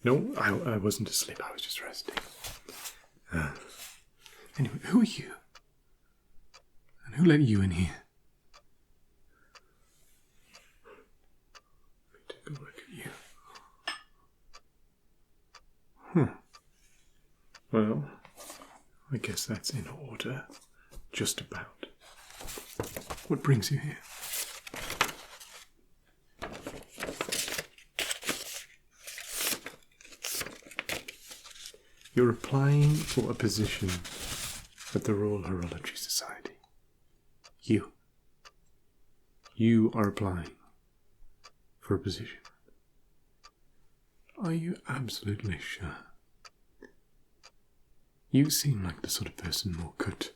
No, I wasn't asleep. I was just resting. Anyway, who are you? And who let you in here? Let me take a look at you. Well, I guess that's in order. Just about. What brings you here? You're applying for a position at the Royal Horological Society. You are applying for a position. Are you absolutely sure? You seem like the sort of person more cut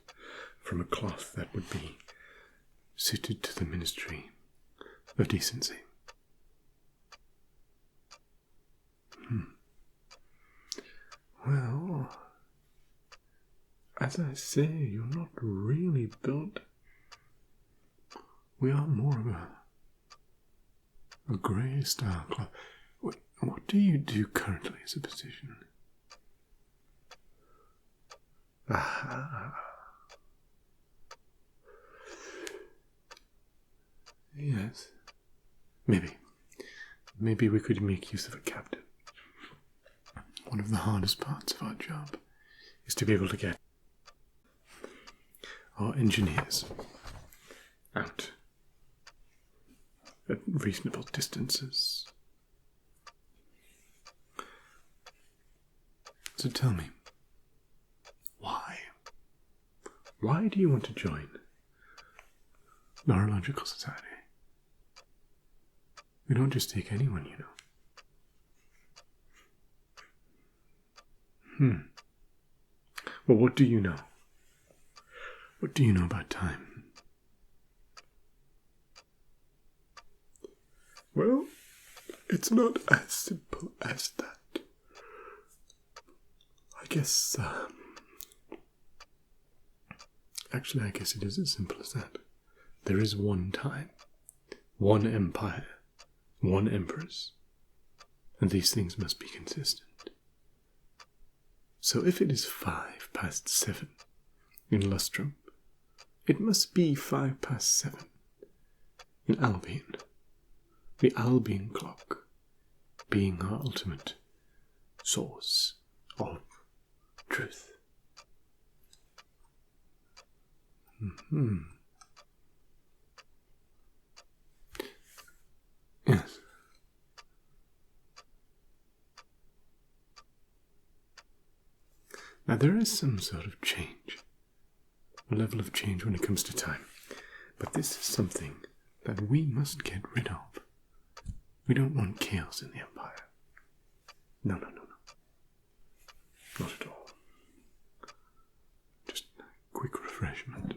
from a cloth that would be suited to the Ministry of Decency. Well, as I say, you're not really built. We are more of a grey style cloth. What do you do currently as a position? Aha. Yes. Maybe we could make use of a captain. One of the hardest parts of our job is to be able to get our engineers out at reasonable distances. So tell me, why? Why do you want to join the Horological Society? We don't just take anyone, you know. Well, what do you know? What do you know about time? Well, it's not as simple as that. I guess, actually, I guess it is as simple as that. There is one time, one empire, one empress, and these things must be consistent. So if it is 7:05 in Lustrum, it must be 7:05 in Albion, the Albion clock being our ultimate source of truth. Yes. Now there is some sort of change, a level of change when it comes to time, but this is something that we must get rid of. We don't want chaos in the Empire. No. Not at all. Just a quick refreshment.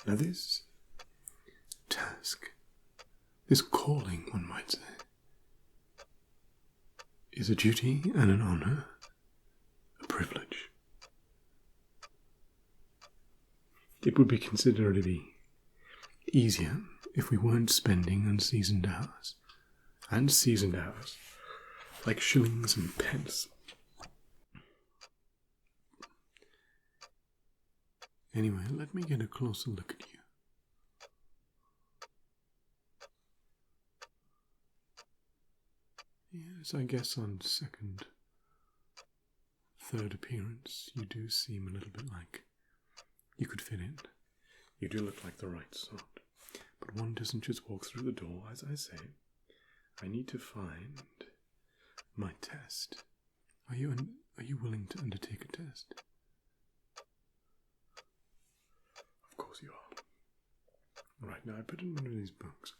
Now this task, this calling, one might say, is a duty and an honour, a privilege. It would be considerably easier if we weren't spending unseasoned hours, and seasoned hours, like shillings and pence. Anyway, let me get a closer look at you. Yes, I guess on second, third appearance, you do seem a little bit like you could fit in. You do look like the right sort. But one doesn't just walk through the door, as I say. I need to find my test. Are you willing to undertake a test? Of course you are. Right, now I put in one of these books.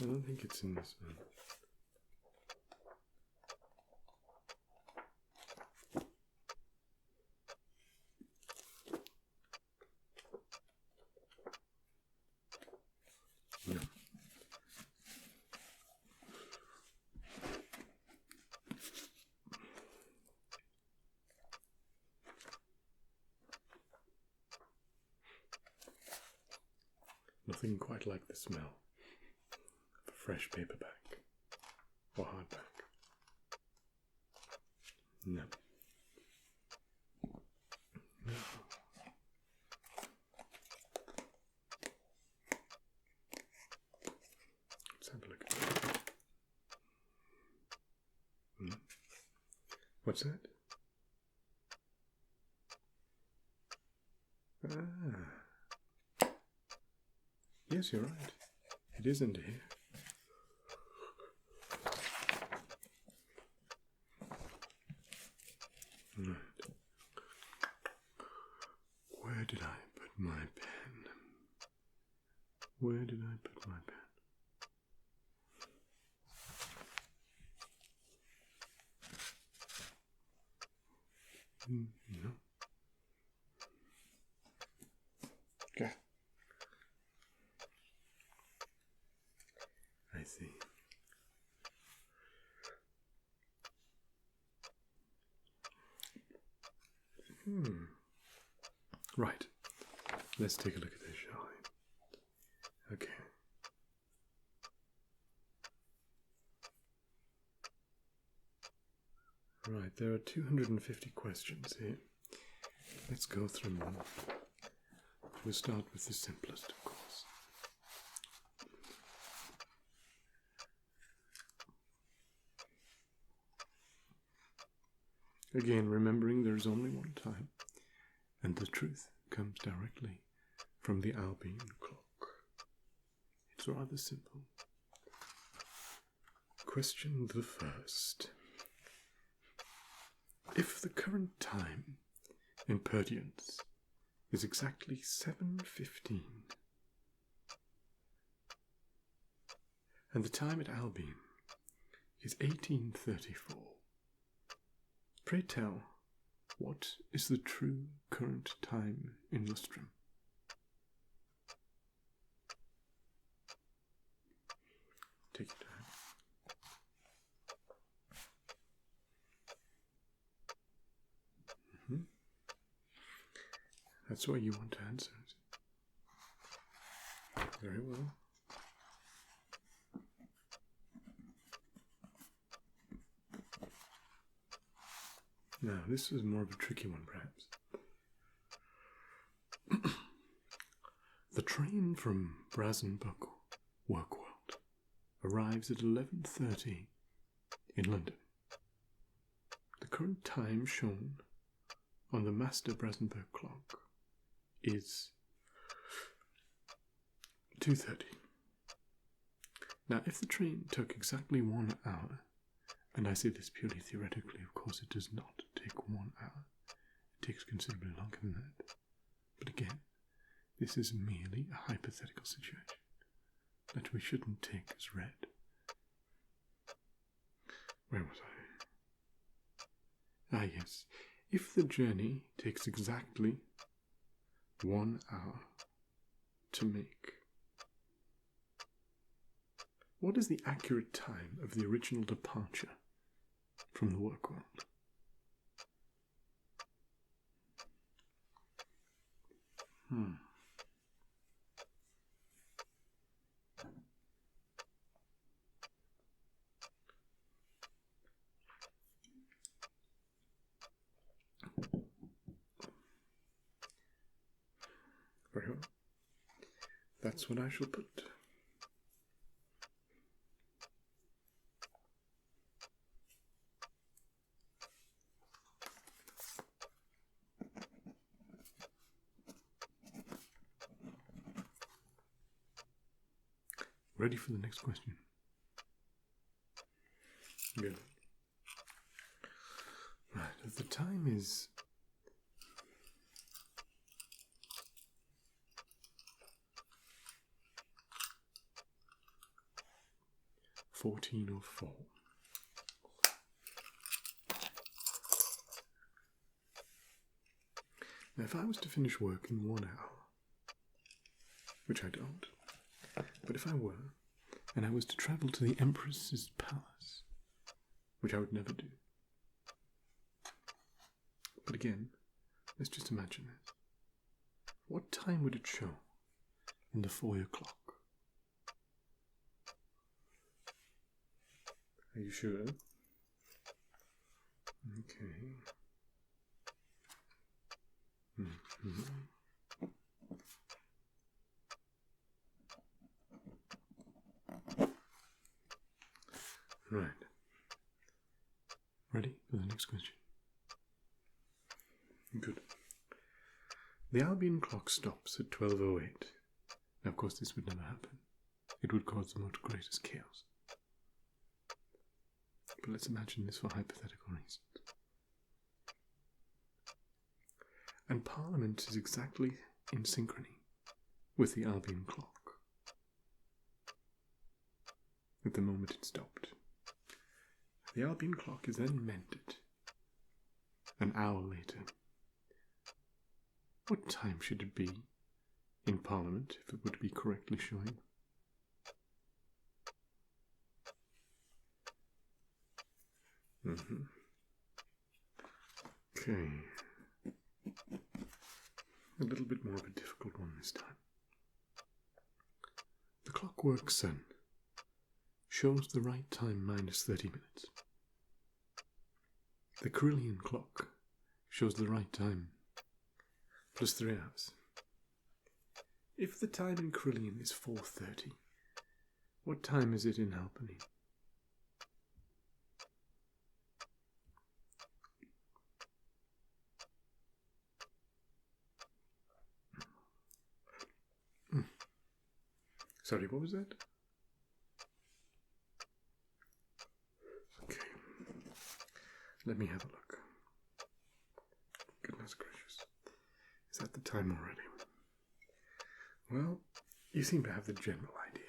I don't think it's in this one. Nothing quite like the smell of a fresh paperback or hardback. No. No. Let's have a look at that. What's that? Ah. Yes, you're right. It is under here. Right. Where did I put my pen? Where did I put my pen? No. Okay. I see. Right. Let's take a look at this, shall we? Okay. Right, there are 250 questions here. Let's go through them. We'll start with the simplest, of course. Again, remembering there is only one time, and the truth comes directly from the Albion clock. It's rather simple. Question the first. If the current time in Perdience is exactly 7:15, and the time at Albion is 1834, pray tell, what is the true current time in Lustrum? Take your time. That's what you want to answer. Very well. Now, this is more of a tricky one, perhaps. The train from Brazenbuck Workworld arrives at 11:30 in London. The current time shown on the Master Brazenburg clock is 2:30. Now, if the train took exactly 1 hour, and I say this purely theoretically, of course it does not take 1 hour. It takes considerably longer than that. But again, this is merely a hypothetical situation that we shouldn't take as read. Where was I? Ah, yes. If the journey takes exactly 1 hour to make, what is the accurate time of the original departure from the work world? Very well. That's what I shall put. Ready for the next question? Good. Right, if the time is 14:04. Now, if I was to finish work in 1 hour, which I don't, but if I were, and I was to travel to the Empress's palace, which I would never do. But again, let's just imagine this. What time would it show and the foyer clock. Are you sure? Okay. Right. Ready for the next question? Good. The Albion clock stops at 12:08. Now, of course, this would never happen. It would cause the most greatest chaos. But let's imagine this for hypothetical reasons. And Parliament is exactly in synchrony with the Albion clock at the moment it stopped. The Albion clock is then mended an hour later. What time should it be in Parliament if it were to be correctly showing? Okay. A little bit more of a difficult one this time. The clockwork sun shows the right time minus 30 minutes. The Carillion clock shows the right time plus 3 hours. If the time in Carillion is 4:30, what time is it in Albany? Sorry, what was that? Okay. Let me have a look. Goodness gracious. Is that the time already? Well, you seem to have the general idea.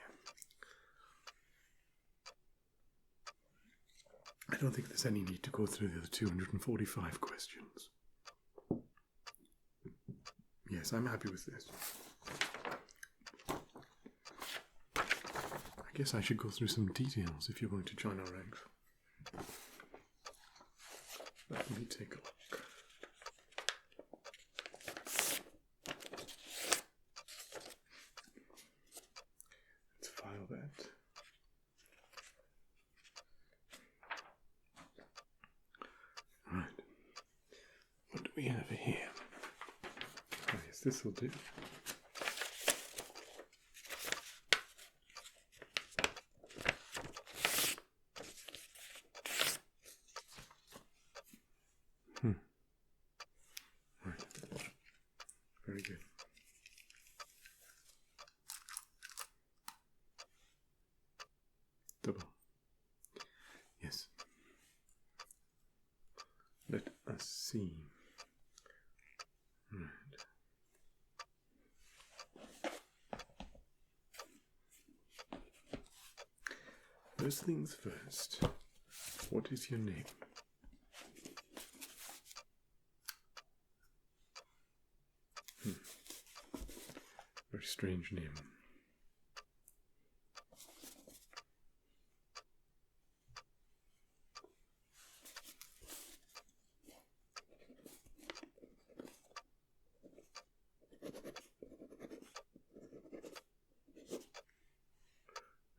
I don't think there's any need to go through the other 245 questions. Yes, I'm happy with this. I guess I should go through some details if you're going to join our ranks. Let me take a look. Let's file that. Right. What do we have here? Oh, yes, this will do. Very good. Double. Yes. Let us see. Right. First things first. What is your name? Very strange name.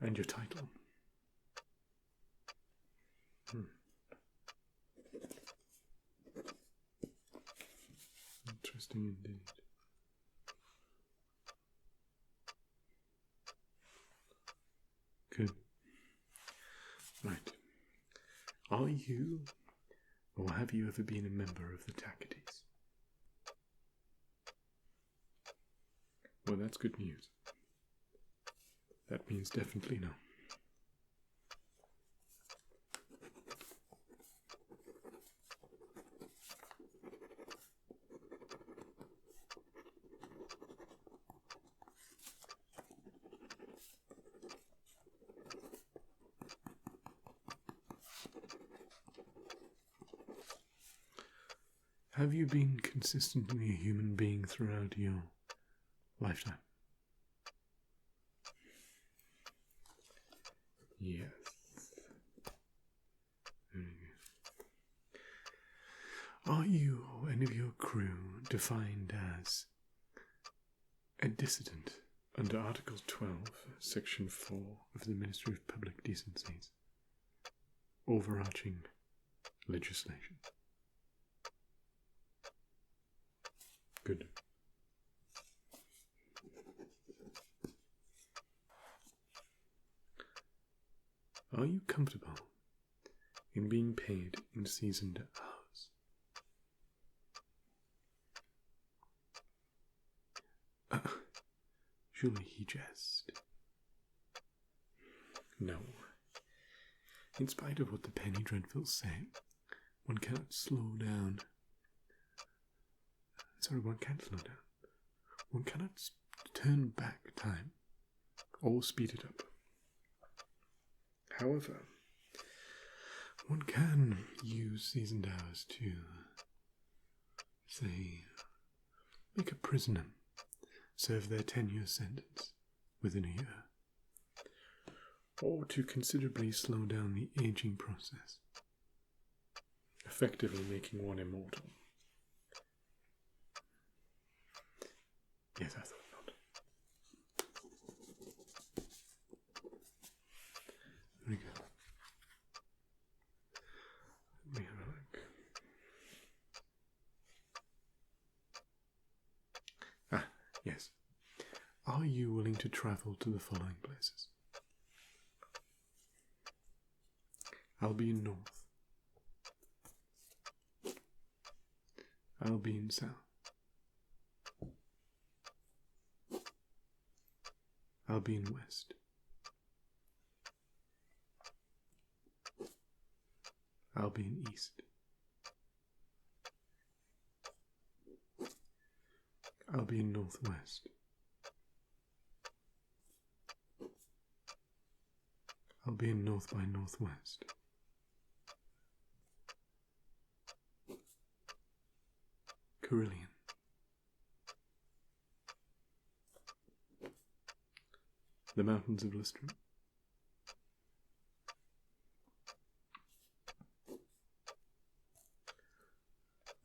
And your title? Interesting indeed. Good. Right. Are you, or have you ever been a member of the Tacites? Well, that's good news. That means definitely no. Have you been consistently a human being throughout your lifetime? Yes. Very good. Are you or any of your crew defined as a dissident Under Article 12, Section 4 of the Ministry of Public Decencies, overarching legislation. Good. Are you comfortable in being paid in seasoned hours? Surely he jest. No. In spite of what the penny dreadfuls say, one cannot slow down. Sorry, one can't slow down. One cannot turn back time or speed it up. However, one can use seasoned hours to, say, make a prisoner serve their 10-year sentence within a year, or to considerably slow down the aging process, effectively making one immortal. Yes, I thought not. There we go. Let me have a look. Ah, yes. Are you willing to travel to the following places? Albion North. Albion South. Albion West. Albion East. Albion Northwest. Albion North by Northwest. Carillion. The Mountains of Lystrum.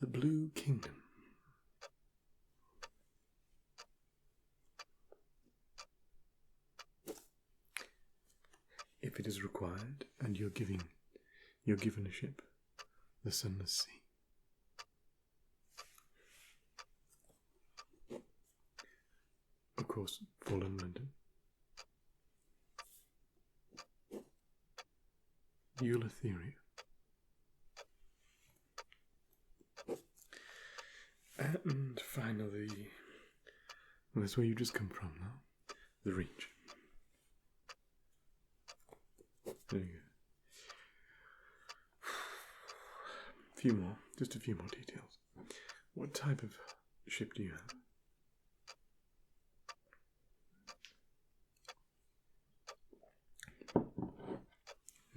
The Blue Kingdom. If it is required, and you're given a ship, the Sunless Sea. Of course, Fallen London. Euletheria. And finally, well, that's where you just come from now, the Reach. There you go. Just a few more details. What type of ship do you have?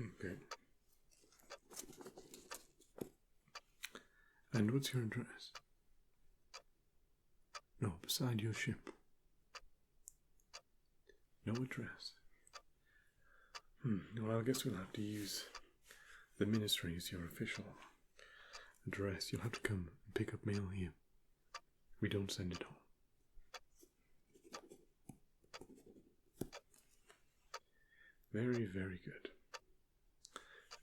Okay. And what's your address? No, beside your ship. No address. Well, I guess we'll have to use the ministry as your official address. You'll have to come and pick up mail here. We don't send it home. Very, very good.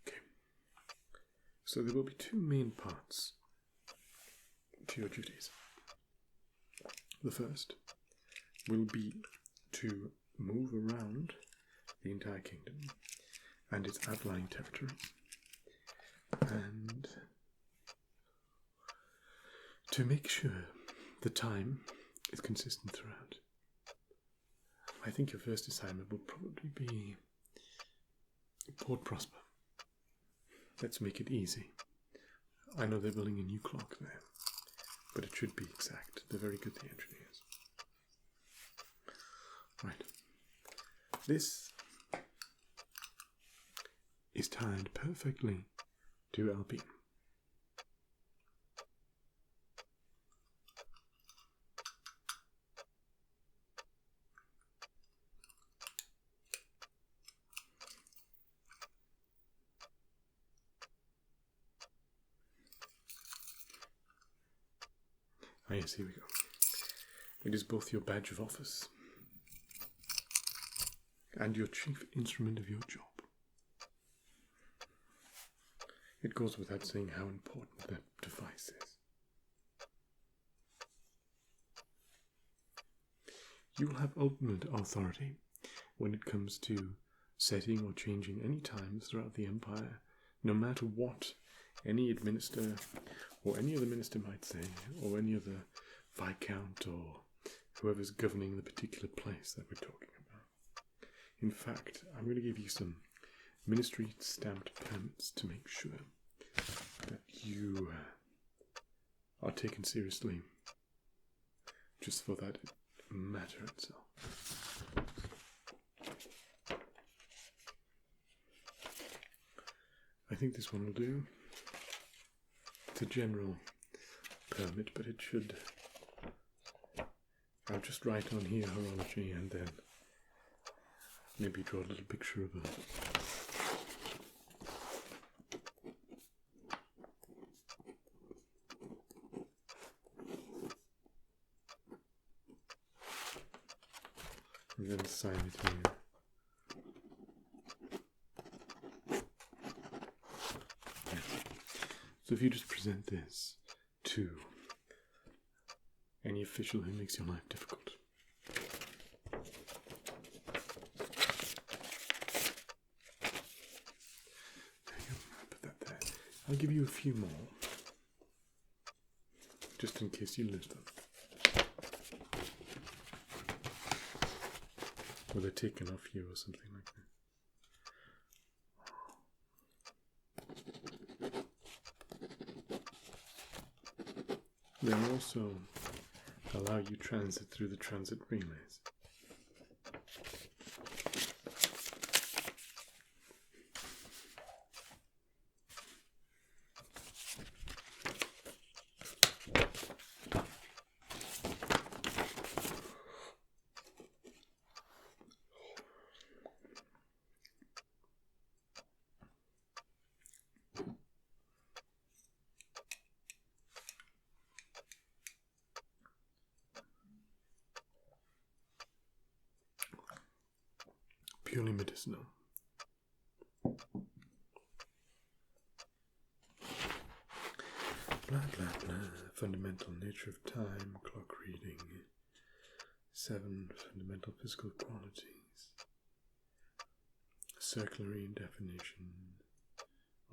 Okay. So there will be two main parts to your duties. The first will be to move around the entire kingdom and its outlying territories, and to make sure the time is consistent throughout. I think your first assignment will probably be Port Prosper. Let's make it easy. I know they're building a new clock there, but it should be exact. They're very good, the engineers. Right. This is tied perfectly to Albion. Ah, yes, here we go. It is both your badge of office and your chief instrument of your job. It goes without saying how important that device is. You will have ultimate authority when it comes to setting or changing any times throughout the Empire, no matter what any administrator or any other minister might say, or any other viscount or whoever's governing the particular place that we're talking about. In fact, I'm going to give you some ministry stamped permits to make sure that you are taken seriously just for that matter itself. I think this one will do. It's a general permit, but it should... I'll just write on here horology and then maybe draw a little picture of a... and then sign it here. Yes. So if you just present this to any official who makes your life difficult. There you go, I'll put that there. I'll give you a few more, just in case you lose them. Or they're taken off you or something like that. They'll also allow you transit through the transit relays. Purely medicinal. Blah blah blah. Fundamental nature of time, clock reading. 7 fundamental physical qualities. Circular definition.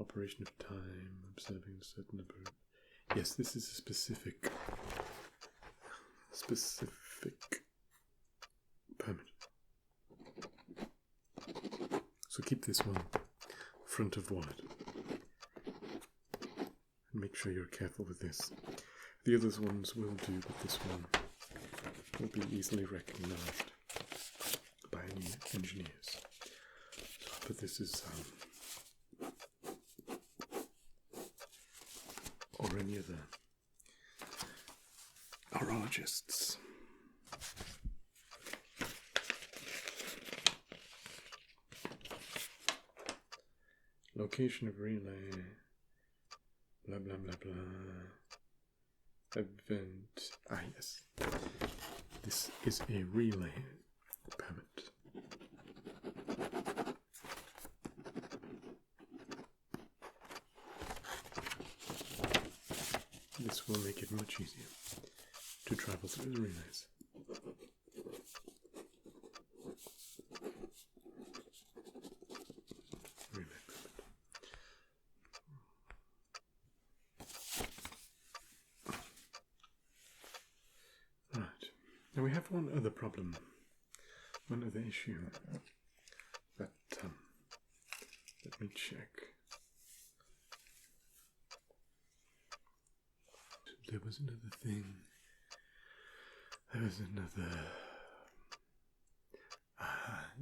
Operation of time, observing a certain number of... Yes, this is a specific permit. So keep this one front of wallet. And make sure you're careful with this. The other ones will do, but this one will be easily recognized by any engineers. So I'll put this as or any other horologists. Location of relay, blah blah blah blah. Event, yes. This is a relay permit. This will make it much easier to travel through the relays. Now we have one other problem, one other issue that, let me check. There was another thing,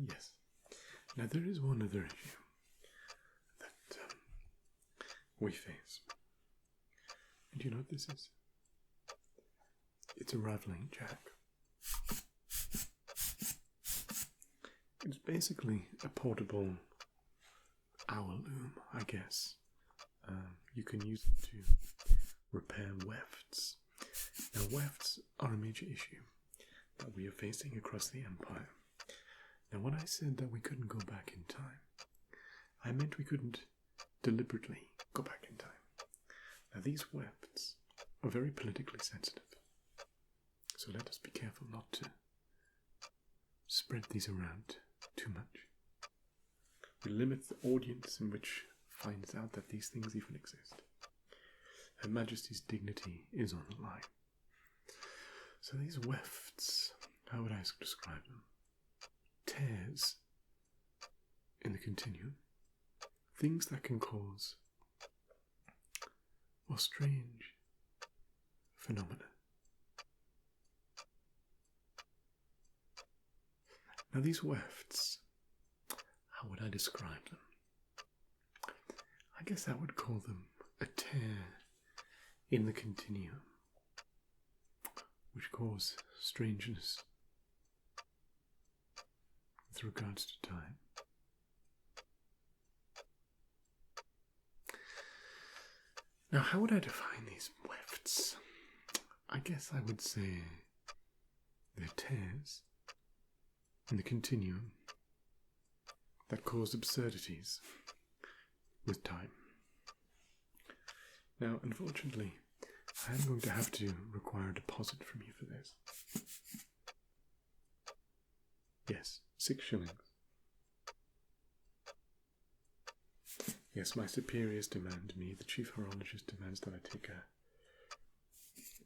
yes. Now there is one other issue that we face. And do you know what this is? It's a raveling jack. It's basically a portable hour loom, I guess. You can use it to repair wefts. Now, wefts are a major issue that we are facing across the Empire. Now, when I said that we couldn't go back in time, I meant we couldn't deliberately go back in time. Now, these Wefts are very politically sensitive, so let us be careful not to spread these around too much. We limit the audience in which finds out that these things even exist. Her Majesty's dignity is on the line. So these Wefts, how would I describe them? Tears in the continuum. Things that can cause strange phenomena. Now these Wefts, how would I describe them? I guess I would call them a tear in the continuum, which cause strangeness with regards to time. Now, how would I define these Wefts? I guess I would say they're tears in the continuum that cause absurdities with time. Now, unfortunately, I am going to have to require a deposit from you for this. Yes, 6 shillings. Yes, my superiors demand me, the chief horologist demands that I take a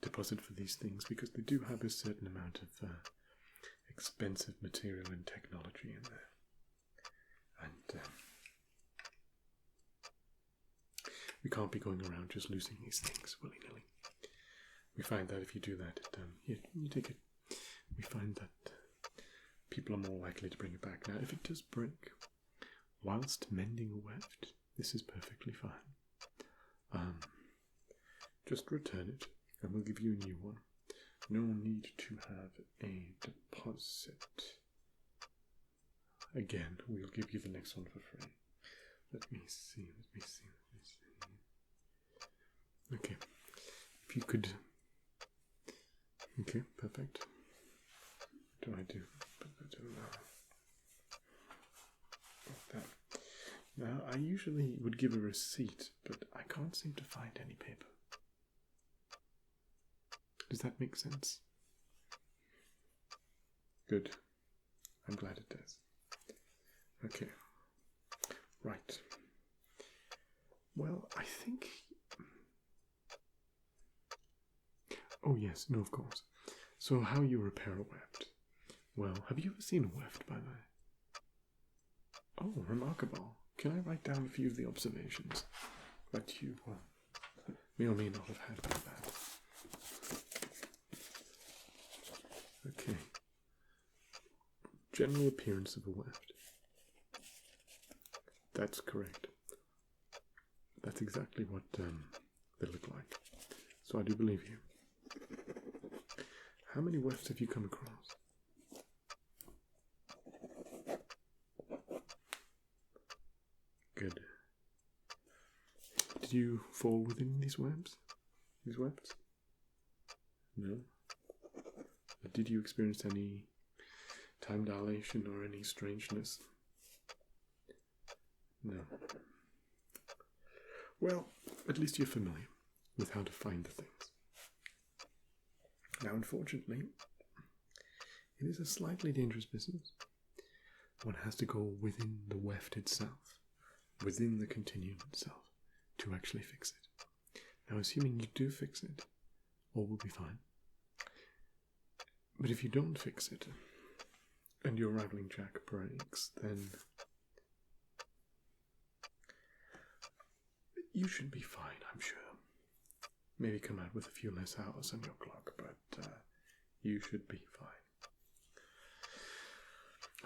deposit for these things because they do have a certain amount of expensive material and technology in there. And we can't be going around just losing these things willy-nilly. We find that if you do that, you take it. We find that people are more likely to bring it back. Now, if it does break whilst mending a weft, this is perfectly fine. Just return it, and we'll give you a new one. No need to have a deposit. Again, we'll give you the next one for free. Let me see. Okay, if you could. Okay, perfect. What do I do? Like that. Now, I usually would give a receipt, but I can't seem to find any paper. Does that make sense? Good. I'm glad it does. Okay. Right. Well, I think... Oh yes, no, of course. So how you repair a weft? Well, have you ever seen a weft, by the way? Oh, remarkable. Can I write down a few of the observations that you may or may not have had about that? Okay. General appearance of a weft. That's correct. That's exactly what they look like. So I do believe you. How many wefts have you come across? Good. Did you fall within these webs? These webs? No. Did you experience any time dilation or any strangeness? No. Well, at least you're familiar with how to find the things. Now, unfortunately, it is a slightly dangerous business. One has to go within the weft itself, within the continuum itself, to actually fix it. Now, assuming you do fix it, all will be fine. But if you don't fix it, and your rattling jack breaks, then you should be fine, I'm sure. Maybe come out with a few less hours on your clock, but you should be fine.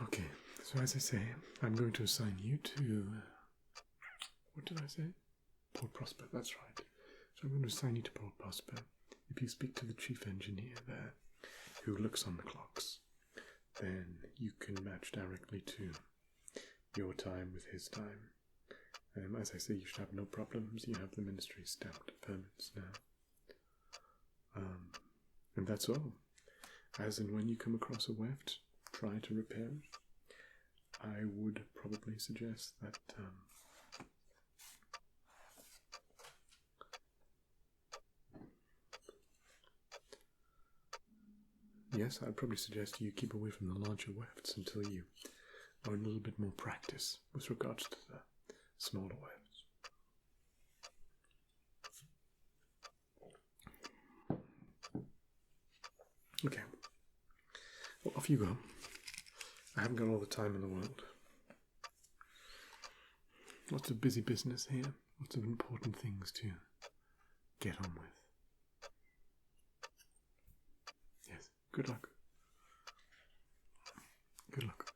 Okay, so as I say, I'm going to assign you to... What did I say? Port Prosper, that's right. So I'm going to assign you to Port Prosper. If you speak to the chief engineer there, who looks on the clocks, then you can match directly to your time with his time. As I say, you should have no problems. You have the ministry stamped permits now. And that's all. As and when you come across a weft, try to repair it. I would probably suggest that yes, I'd probably suggest you keep away from the larger wefts until you are in a little bit more practice with regards to the smaller wefts. Okay, well, off you go. I haven't got all the time in the world. Lots of busy business here, lots of important things to get on with. Yes, good luck. Good luck.